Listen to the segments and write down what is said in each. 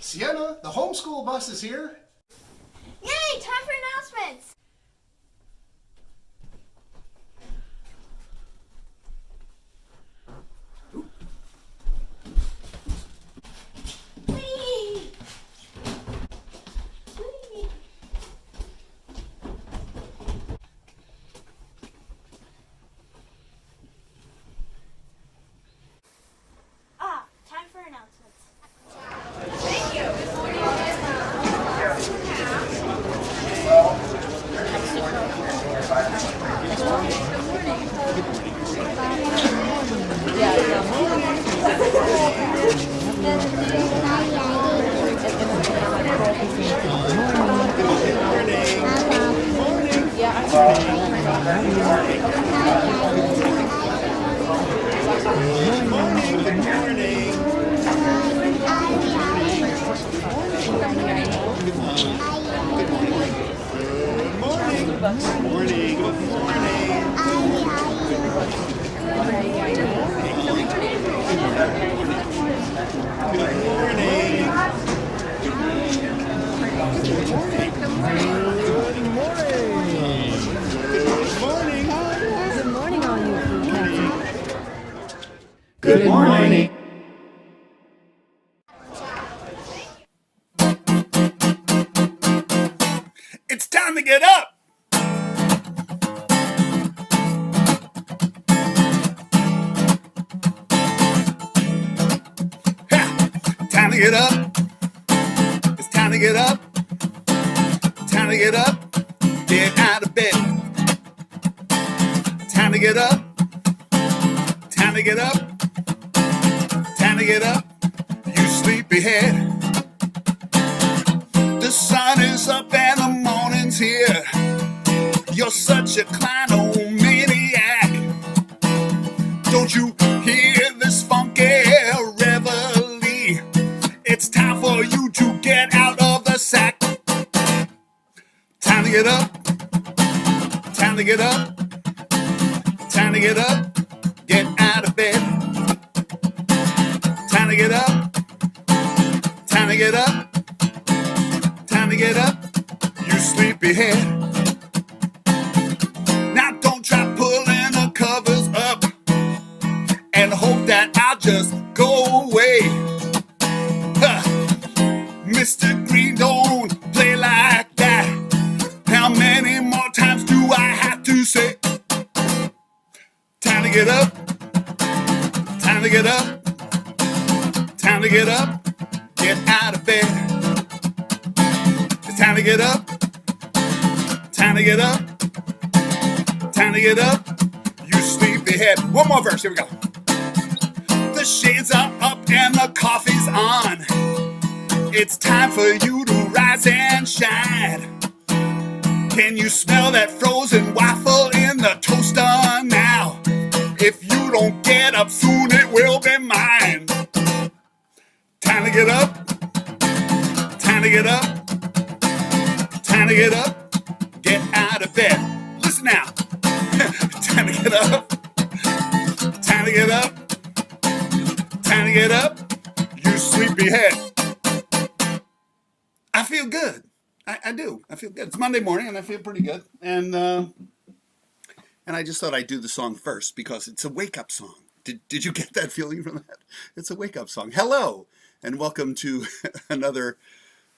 Sienna, the homeschool bus is here. Yay! Time for announcements! Whee! Whee! Time for announcements. Thank you. Good morning. It's time to get up. Ha! Time to get up. It's time to get up. Time to get up. Get out of bed. Time to get up. Time to get up. Time to get up. You sleepyhead. The sun is up and the morning's here. You're such a clinomaniac. Don't you hear this funky reveille? It's time for you to get out of the sack. Time to get up. Time to get up. Time to get up. Get out of bed. Time to get up. Time to get up. Time to get up. You sleepyhead. Now don't try pulling the covers up and hope that I'll just go away. Huh. Mr. Green, don't play like that. How many more times do I have to say? Time to get up. Time to get up. Time to get up. Get out of bed. It's time to get up. Time to get up. Time to get up. You sleepyhead. One more verse. Here we go. The shades are up and the coffee's on. It's time for you to rise and shine. Can you smell that frozen waffle in the toaster now? If you don't get up soon, it will be mine. Time to get up. Time to get up. Time to get up. Get out of bed. Listen now. Time to get up. Time to get up. Time to get up. You sleepyhead. I feel good. I do. I feel good. It's Monday morning and I feel pretty good. And I just thought I'd do the song first because it's a wake-up song. Did you get that feeling from that? It's a wake-up song. Hello, and welcome to another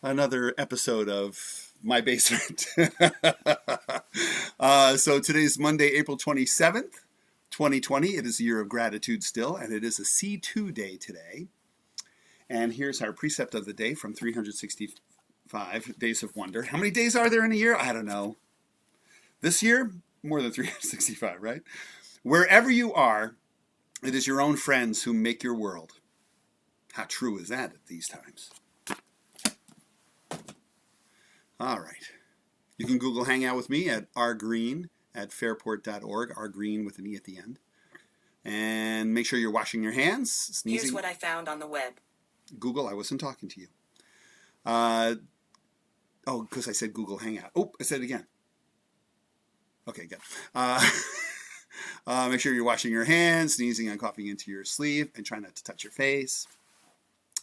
episode of My Basement. So today's Monday, April 27th, 2020. It is a year of gratitude still, and it is a C2 day today. And here's our precept of the day from 365 Days of Wonder. How many days are there in a year? I don't know. This year, more than 365, right? Wherever you are, it is your own friends who make your world. How true is that at these times? All right. You can Google Hangout with me at rgreen@fairport.org, rgreen with an E at the end. And make sure you're washing your hands, sneezing. Here's what I found on the web. Google, I wasn't talking to you. Because I said Google Hangout. Oh, I said it again. Okay, good. Make sure you're washing your hands, sneezing and coughing into your sleeve, and try not to touch your face.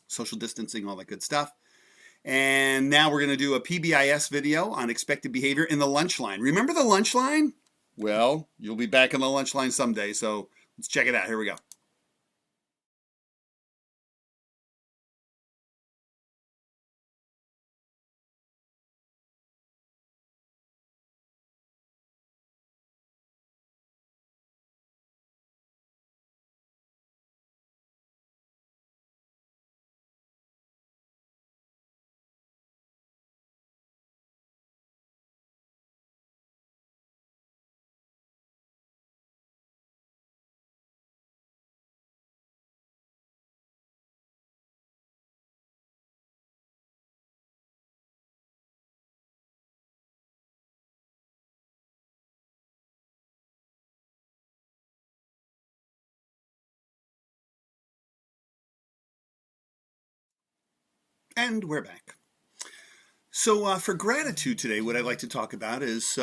Social distancing, all that good stuff. And now we're going to do a PBIS video on expected behavior in the lunch line. Remember the lunch line? Well, you'll be back in the lunch line someday, so let's check it out. Here we go. And we're back. So for gratitude today, what I'd like to talk about is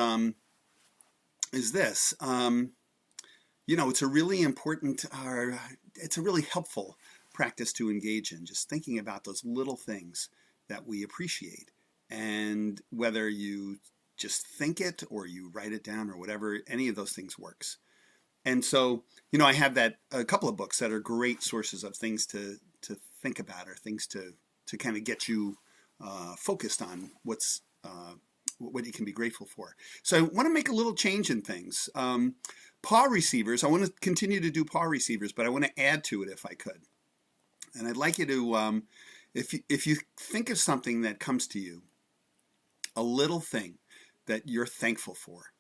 this. You know, it's a really important, it's a really helpful practice to engage in, just thinking about those little things that we appreciate. And whether you just think it or you write it down or whatever, any of those things works. And so, you know, I have a couple of books that are great sources of things to think about, or things to kind of get you focused on what you can be grateful for. So I want to make a little change in things. Paw receivers, I want to continue to do paw receivers, but I want to add to it if I could. And I'd like you to, if you think of something that comes to you, a little thing that you're thankful for,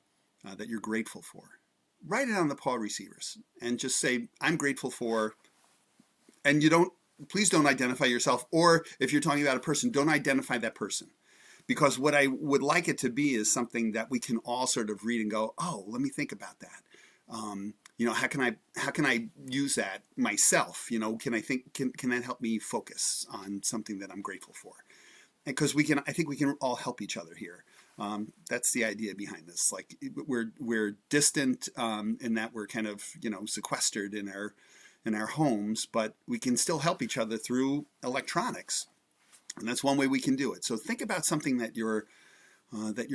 that you're grateful for, write it on the paw receivers and just say, I'm grateful for, and please don't identify yourself, or if you're talking about a person, don't identify that person. Because what I would like it to be is something that we can all sort of read and go, oh, let me think about that. You know, how can I use that myself? You know, can that help me focus on something that I'm grateful for? Because I think we can all help each other here. That's the idea behind this. Like we're distant in that we're kind of, you know, sequestered in our homes, but we can still help each other through electronics. And that's one way we can do it. So think about something that you're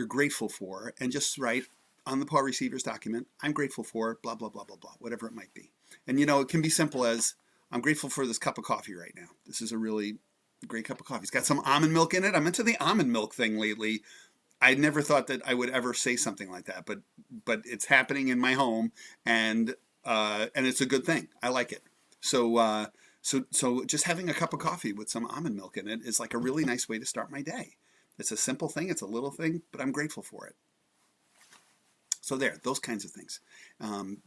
grateful for, and just write on the paw receivers document, I'm grateful for blah, blah, blah, blah, blah, whatever it might be. And, you know, it can be simple as, I'm grateful for this cup of coffee right now. This is a really great cup of coffee. It's got some almond milk in it. I'm into the almond milk thing lately. I never thought that I would ever say something like that, but it's happening in my home, and it's a good thing. I like it. So just having a cup of coffee with some almond milk in it is like a really nice way to start my day. It's a simple thing. It's a little thing, but I'm grateful for it. So there, those kinds of things.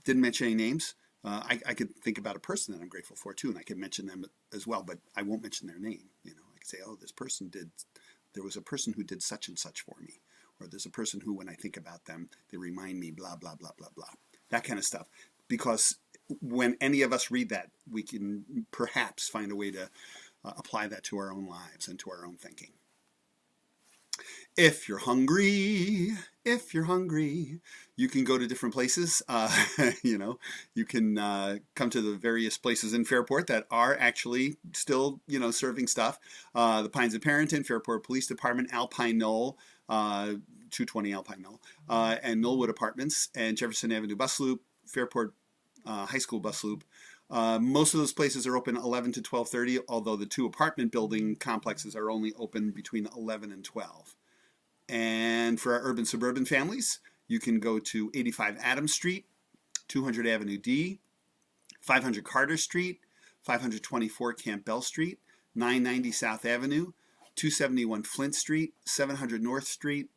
Didn't mention any names. I could think about a person that I'm grateful for too, and I could mention them as well, but I won't mention their name. You know, I could say, oh, there was a person who did such and such for me. Or there's a person who, when I think about them, they remind me blah, blah, blah, blah, blah. That kind of stuff. Because when any of us read that, we can perhaps find a way to apply that to our own lives and to our own thinking. If you're hungry, you can go to different places. You know, you can come to the various places in Fairport that are actually still, you know, serving stuff. The Pines of Parrington, Fairport Police Department, Alpine Knoll, 220 Alpine Knoll, and Millwood Apartments, and Jefferson Avenue Bus Loop, Fairport High School Bus Loop. Most of those places are open 11 to 12:30, although the two apartment building complexes are only open between 11 and 12. And for our urban suburban families, you can go to 85 Adams Street, 200 Avenue D, 500 Carter Street, 524 Campbell Street, 990 South Avenue, 271 Flint Street, 700 North Street,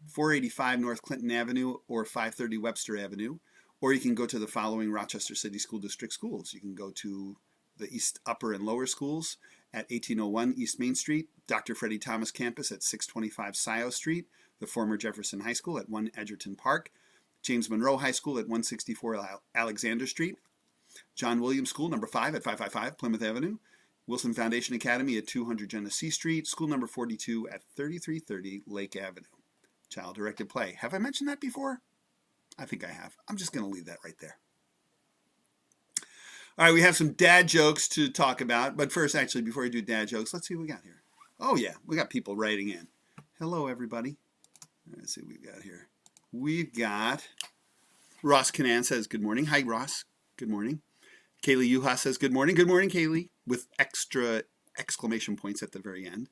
485 North Clinton Avenue, or 530 Webster Avenue. Or you can go to the following Rochester City School District schools. You can go to the East Upper and Lower Schools at 1801 East Main Street, Dr. Freddie Thomas Campus at 625 Scioto Street, the former Jefferson High School at 1 Edgerton Park, James Monroe High School at 164 Alexander Street, John Williams School number 5 at 555 Plymouth Avenue, Wilson Foundation Academy at 200 Genesee Street, School number 42 at 3330 Lake Avenue. Child-directed play. Have I mentioned that before? I think I have. I'm just going to leave that right there. All right, we have some dad jokes to talk about. But first, actually, before I do dad jokes, let's see what we got here. Oh, yeah, we got people writing in. Hello, everybody. Let's see what we've got here. We've got Ross Canan says, good morning. Hi, Ross. Good morning. Kaylee Yuha says, good morning. Good morning, Kaylee, with extra exclamation points at the very end.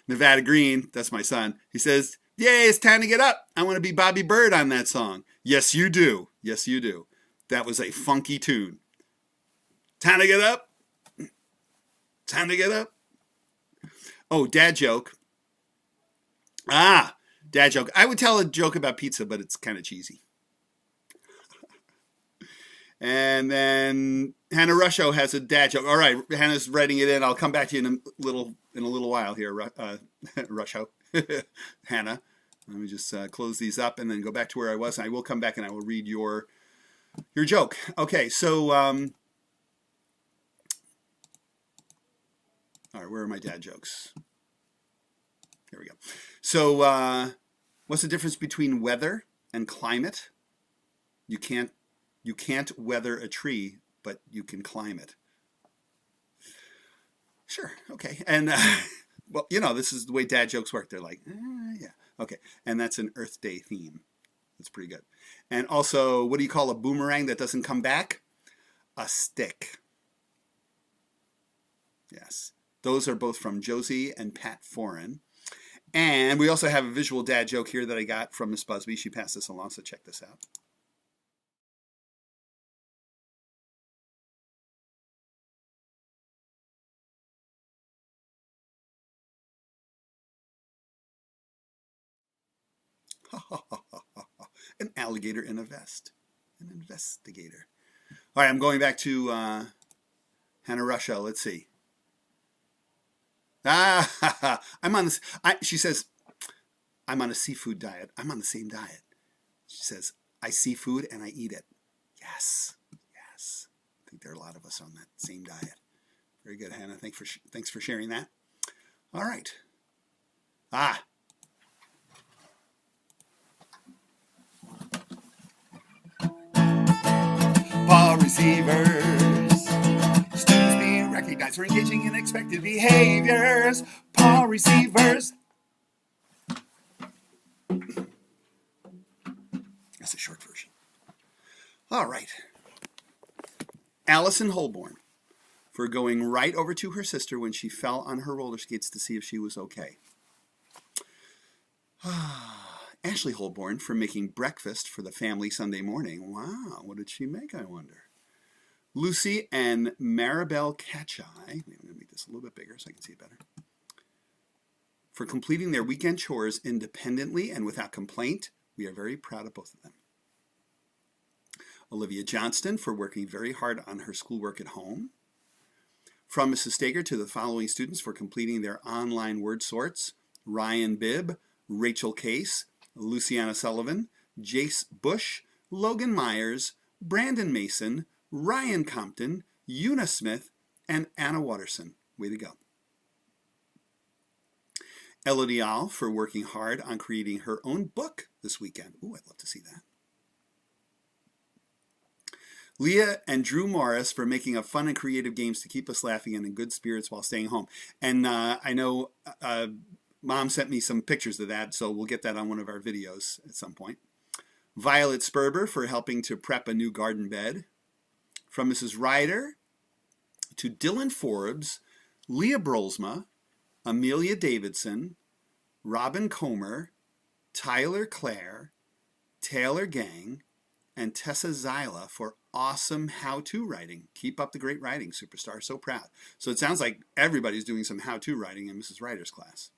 Nevada Green, that's my son. He says, yay, it's time to get up. I want to be Bobby Bird on that song. Yes, you do. Yes, you do. That was a funky tune. Time to get up. Time to get up. Oh, dad joke. Dad joke. I would tell a joke about pizza, but it's kind of cheesy. And then Hannah Rusho has a dad joke. All right, Hannah's writing it in. I'll come back to you in a little while here, Rusho. Hannah. Let me just close these up and then go back to where I was. And I will come back and I will read your joke. Okay, so all right, where are my dad jokes? Here we go. So what's the difference between weather and climate? You can't weather a tree, but you can climb it. Sure, okay. And, well, this is the way dad jokes work. They're like, yeah, okay. And that's an Earth Day theme. That's pretty good. And also, what do you call a boomerang that doesn't come back? A stick. Yes. Those are both from Josie and Pat Foran. And we also have a visual dad joke here that I got from Miss Busby. She passed this along, so check this out. An alligator in a vest. An investigator. All right, I'm going back to Hannah Rusho. Let's see. I'm on this. She says, I'm on a seafood diet. I'm on the same diet. She says, I see food and I eat it. Yes. Yes. I think there are a lot of us on that same diet. Very good, Hannah. Thanks for sharing that. All right. Ball receivers. Students being recognized for engaging in expected behaviors. Ball receivers. That's a short version. All right. Allison Holborn for going right over to her sister when she fell on her roller skates to see if she was okay. Ashley Holborn for making breakfast for the family Sunday morning. Wow, what did she make, I wonder? Lucy and Maribel Catchai, I'm going to make this a little bit bigger so I can see it better, for completing their weekend chores independently and without complaint. We are very proud of both of them. Olivia Johnston for working very hard on her schoolwork at home. From Mrs. Stager to the following students for completing their online word sorts: Ryan Bibb, Rachel Case, Luciana Sullivan, Jace Bush, Logan Myers, Brandon Mason, Ryan Compton, Una Smith, and Anna Watterson. Way to go. Elodie Al for working hard on creating her own book this weekend. Ooh, I'd love to see that. Leah and Drew Morris for making up fun and creative games to keep us laughing and in good spirits while staying home. And I know Mom sent me some pictures of that, so we'll get that on one of our videos at some point. Violet Sperber for helping to prep a new garden bed. From Mrs. Ryder to Dylan Forbes, Leah Brolsma, Amelia Davidson, Robin Comer, Tyler Clare, Taylor Gang, and Tessa Zyla for awesome how-to writing. Keep up the great writing, superstar. So proud. So it sounds like everybody's doing some how-to writing in Mrs. Ryder's class.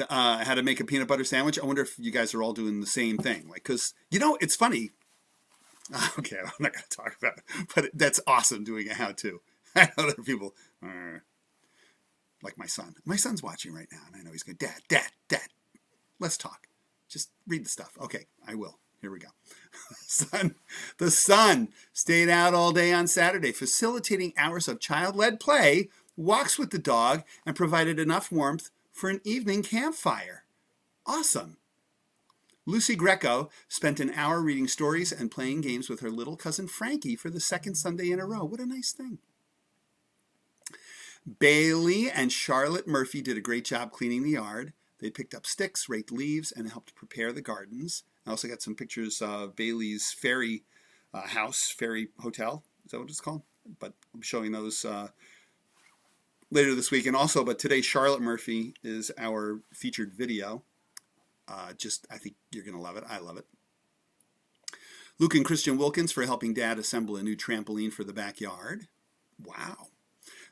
I had to make a peanut butter sandwich. I wonder if you guys are all doing the same thing. Like, because, it's funny. Okay, I'm not going to talk about it. But that's awesome doing a how-to. I know there are people, like my son. My son's watching right now, and I know he's going, Dad, let's talk. Just read the stuff. Okay, I will. Here we go. The sun stayed out all day on Saturday, facilitating hours of child-led play, walks with the dog, and provided enough warmth for an evening campfire. Awesome. Lucy Greco spent an hour reading stories and playing games with her little cousin Frankie for the second Sunday in a row. What a nice thing. Bailey and Charlotte Murphy did a great job cleaning the yard. They picked up sticks, raked leaves, and helped prepare the gardens. I also got some pictures of Bailey's ferry house, ferry hotel. Is that what it's called? But I'm showing those later this week. And also, but today, Charlotte Murphy is our featured video. I think you're going to love it. I love it. Luke and Christian Wilkins for helping Dad assemble a new trampoline for the backyard. Wow.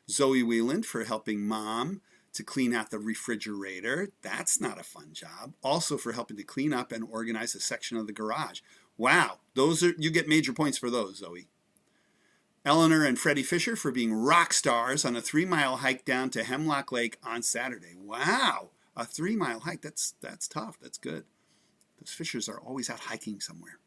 Zoe Wheeland for helping Mom to clean out the refrigerator. That's not a fun job. Also for helping to clean up and organize a section of the garage. Wow. You get major points for those, Zoe. Eleanor and Freddie Fisher for being rock stars on a 3-mile hike down to Hemlock Lake on Saturday. Wow. A 3-mile hike. That's tough. That's good. Those Fishers are always out hiking somewhere.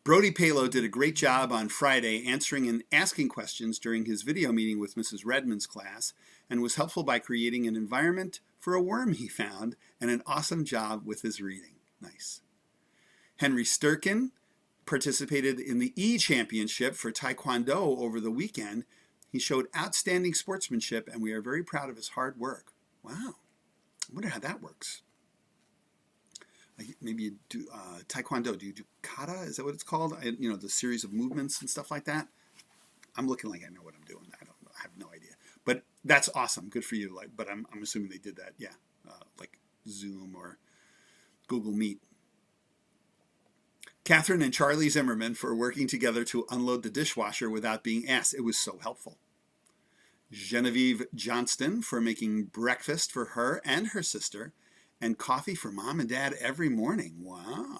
Brody Palo did a great job on Friday answering and asking questions during his video meeting with Mrs. Redmond's class and was helpful by creating an environment for a worm he found and an awesome job with his reading. Nice. Henry Sturkin participated in the E-Championship for Taekwondo over the weekend. He showed outstanding sportsmanship and we are very proud of his hard work. Wow. I wonder how that works. Like maybe you do Taekwondo. Do you do kata? Is that what it's called? The series of movements and stuff like that. I'm looking like I know what I'm doing. I don't know. I have no idea. But that's awesome. Good for you. But I'm assuming they did that. Yeah, like Zoom or Google Meet. Catherine and Charlie Zimmerman for working together to unload the dishwasher without being asked. It was so helpful. Genevieve Johnston for making breakfast for her and her sister and coffee for Mom and Dad every morning. Wow.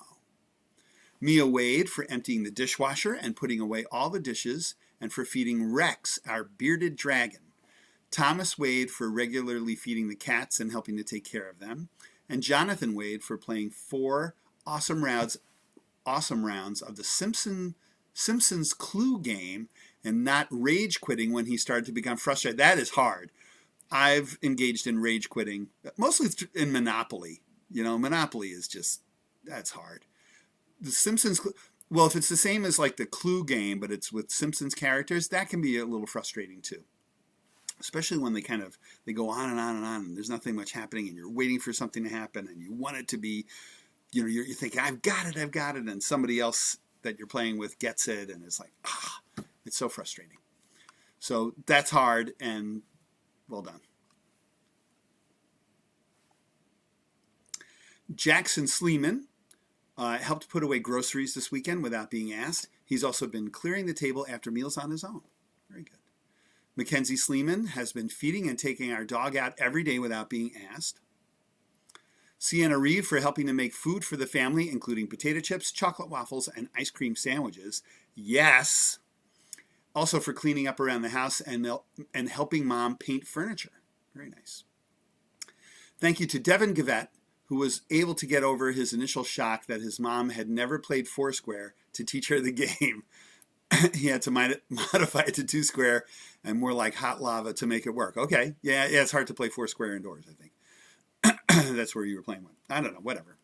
Mia Wade for emptying the dishwasher and putting away all the dishes and for feeding Rex, our bearded dragon. Thomas Wade for regularly feeding the cats and helping to take care of them. And Jonathan Wade for playing 4 awesome rounds of the Simpsons Clue game and not rage quitting when he started to become frustrated. That is hard. I've engaged in rage quitting, mostly in Monopoly. Monopoly is just, that's hard. The Simpsons, well, if it's the same as like the Clue game, but it's with Simpsons characters, that can be a little frustrating too. Especially when they go on and on and on, and there's nothing much happening, and you're waiting for something to happen, and you want it to be, you're thinking, I've got it, and somebody else that you're playing with gets it, and it's like, it's so frustrating. So that's hard, and well done. Jackson Sleeman helped put away groceries this weekend without being asked. He's also been clearing the table after meals on his own. Very good. Mackenzie Sleeman has been feeding and taking our dog out every day without being asked. Sienna Reeve for helping to make food for the family, including potato chips, chocolate waffles, and ice cream sandwiches. Yes. Also for cleaning up around the house and helping Mom paint furniture. Very nice. Thank you to Devin Gavette, who was able to get over his initial shock that his mom had never played Foursquare to teach her the game. He had to modify it to Two Square and more like Hot Lava to make it work. Okay, yeah, it's hard to play Foursquare indoors, I think. That's where you were playing with. I don't know, whatever.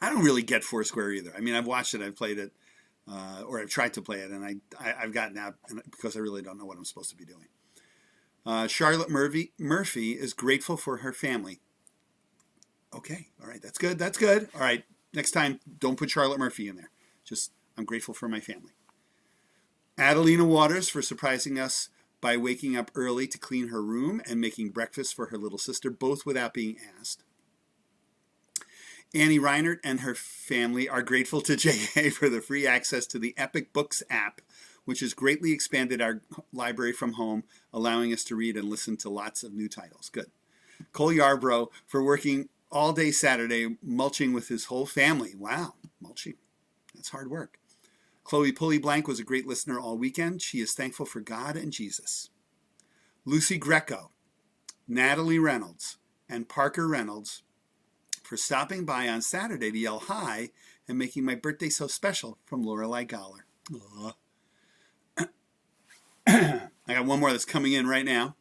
I don't really get Foursquare either. I mean, I've watched it, I've played it. Or I've tried to play it, and I've gotten out because I really don't know what I'm supposed to be doing. Charlotte Murphy is grateful for her family. Okay, all right, that's good. All right, next time, don't put Charlotte Murphy in there. Just, I'm grateful for my family. Adelina Waters for surprising us by waking up early to clean her room and making breakfast for her little sister, both without being asked. Annie Reinert and her family are grateful to JA for the free access to the Epic Books app, which has greatly expanded our library from home, allowing us to read and listen to lots of new titles. Good. Cole Yarbrough for working all day Saturday, mulching with his whole family. Wow, mulching. That's hard work. Chloe Pulley Blank was a great listener all weekend. She is thankful for God and Jesus. Lucy Greco, Natalie Reynolds, and Parker Reynolds for stopping by on Saturday to yell hi and making my birthday so special from Lorelei Goller. I got one more that's coming in right now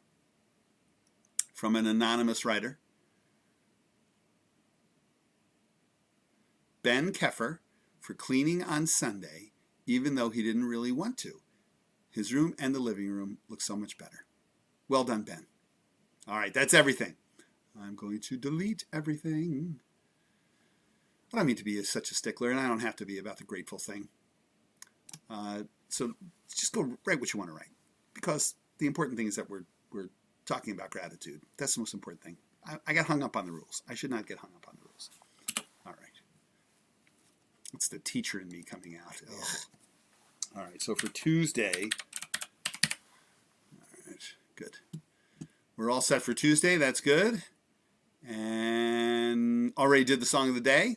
from an anonymous writer. Ben Keffer for cleaning on Sunday, even though he didn't really want to. His room and the living room look so much better. Well done, Ben. All right, that's everything. I'm going to delete everything. I don't mean to be such a stickler, and I don't have to be about the grateful thing. So just go write what you want to write, because the important thing is that we're talking about gratitude. That's the most important thing. I got hung up on the rules. I should not get hung up on the rules. All right. It's the teacher in me coming out. Ugh. All right, so for Tuesday, all right, good. We're all set for Tuesday. That's good. And already did the song of the day.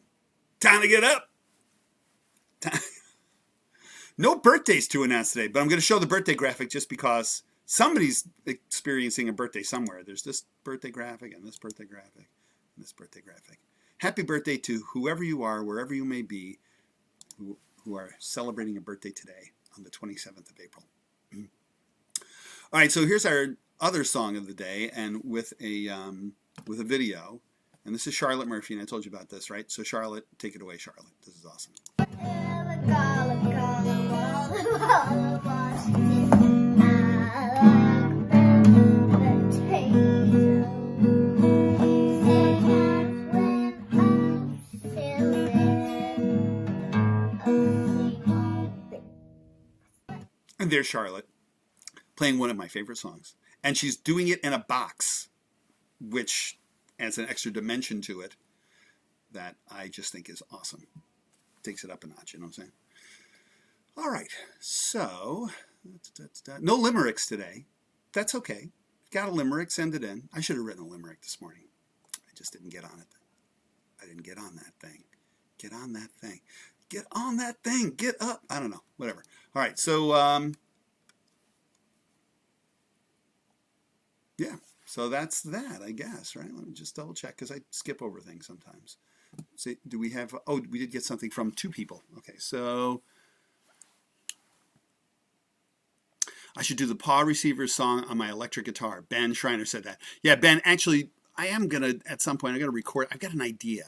Time to get up. No birthdays to announce today, but I'm going to show the birthday graphic just because somebody's experiencing a birthday somewhere. There's this birthday graphic and this birthday graphic and this birthday graphic. Happy birthday to whoever you are, wherever you may be, who are celebrating a birthday today on the 27th of April. All right, so here's our other song of the day, and with a video. And this is Charlotte Murphy, and I told you about this, right? So Charlotte, take it away, Charlotte. This is awesome. And there's Charlotte playing one of my favorite songs. And she's doing it in a box, which adds an extra dimension to it that I just think is awesome. Takes it up a notch, you know what I'm saying? All right, so no limericks today. That's okay. Got a limerick, send it in. I should have written a limerick this morning. I just didn't get on it. I didn't get on that thing. Get on that thing. Get on that thing. Get up. I don't know. Whatever. All right, so yeah. So that's that, I guess, right? Let me just double check because I skip over things sometimes. See, do we have, oh, we did get something from 2 people. Okay, so I should do the paw receiver song on my electric guitar. Ben Schreiner said that. Yeah, Ben, actually, I am going to, at some point, I'm going to record. I've got an idea.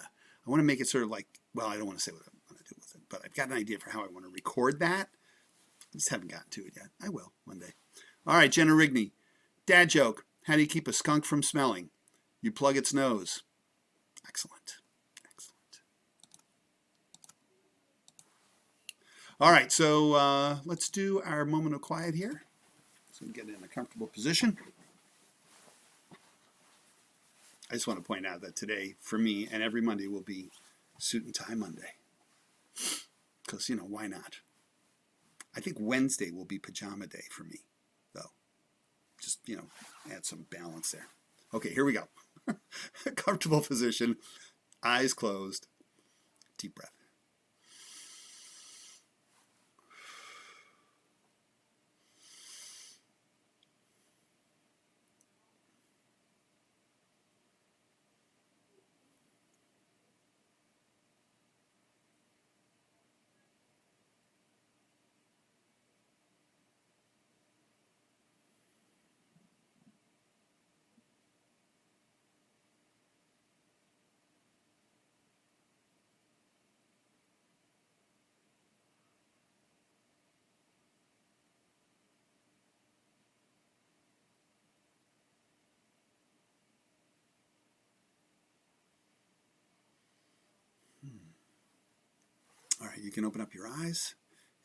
I want to make it sort of like, well, I don't want to say what I'm going to do with it, but I've got an idea for how I want to record that. I just haven't gotten to it yet. I will one day. All right, Jenna Rigney. Dad joke. How do you keep a skunk from smelling? You plug its nose. Excellent. Excellent. All right, so let's do our moment of quiet here. So we get in a comfortable position. I just want to point out that today, for me, and every Monday will be suit and tie Monday. Because, you know, why not? I think Wednesday will be pajama day for me, though. Just, you know, add some balance there. Okay, here we go. Comfortable position, eyes closed, deep breath. All right, you can open up your eyes.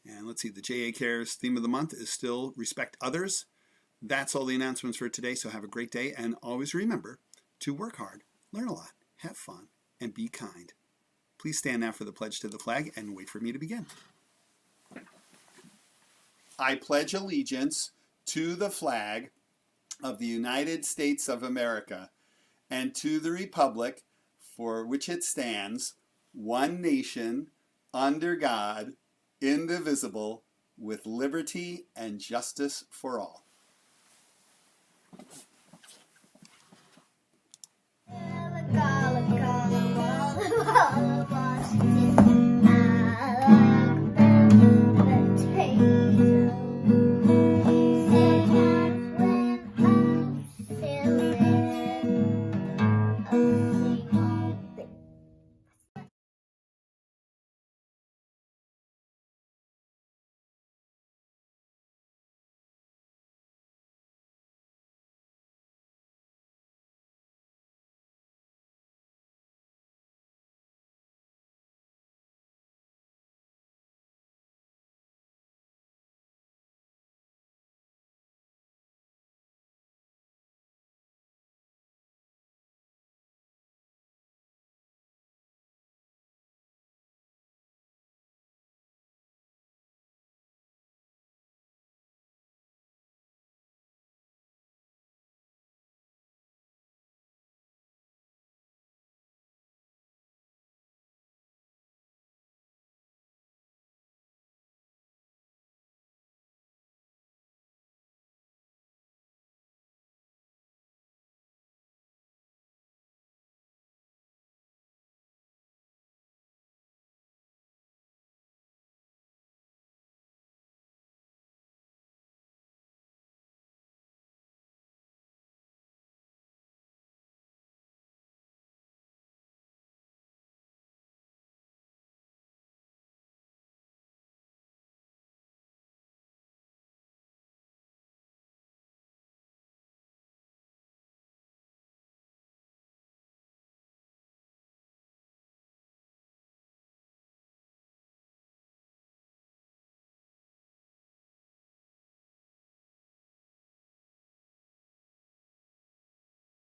And let's see, the JA Cares theme of the month is still respect others. That's all the announcements for today, so have a great day. And always remember to work hard, learn a lot, have fun, and be kind. Please stand now for the pledge to the flag and wait for me to begin. I pledge allegiance to the flag of the United States of America and to the republic for which it stands, one nation, under God, indivisible, with liberty and justice for all.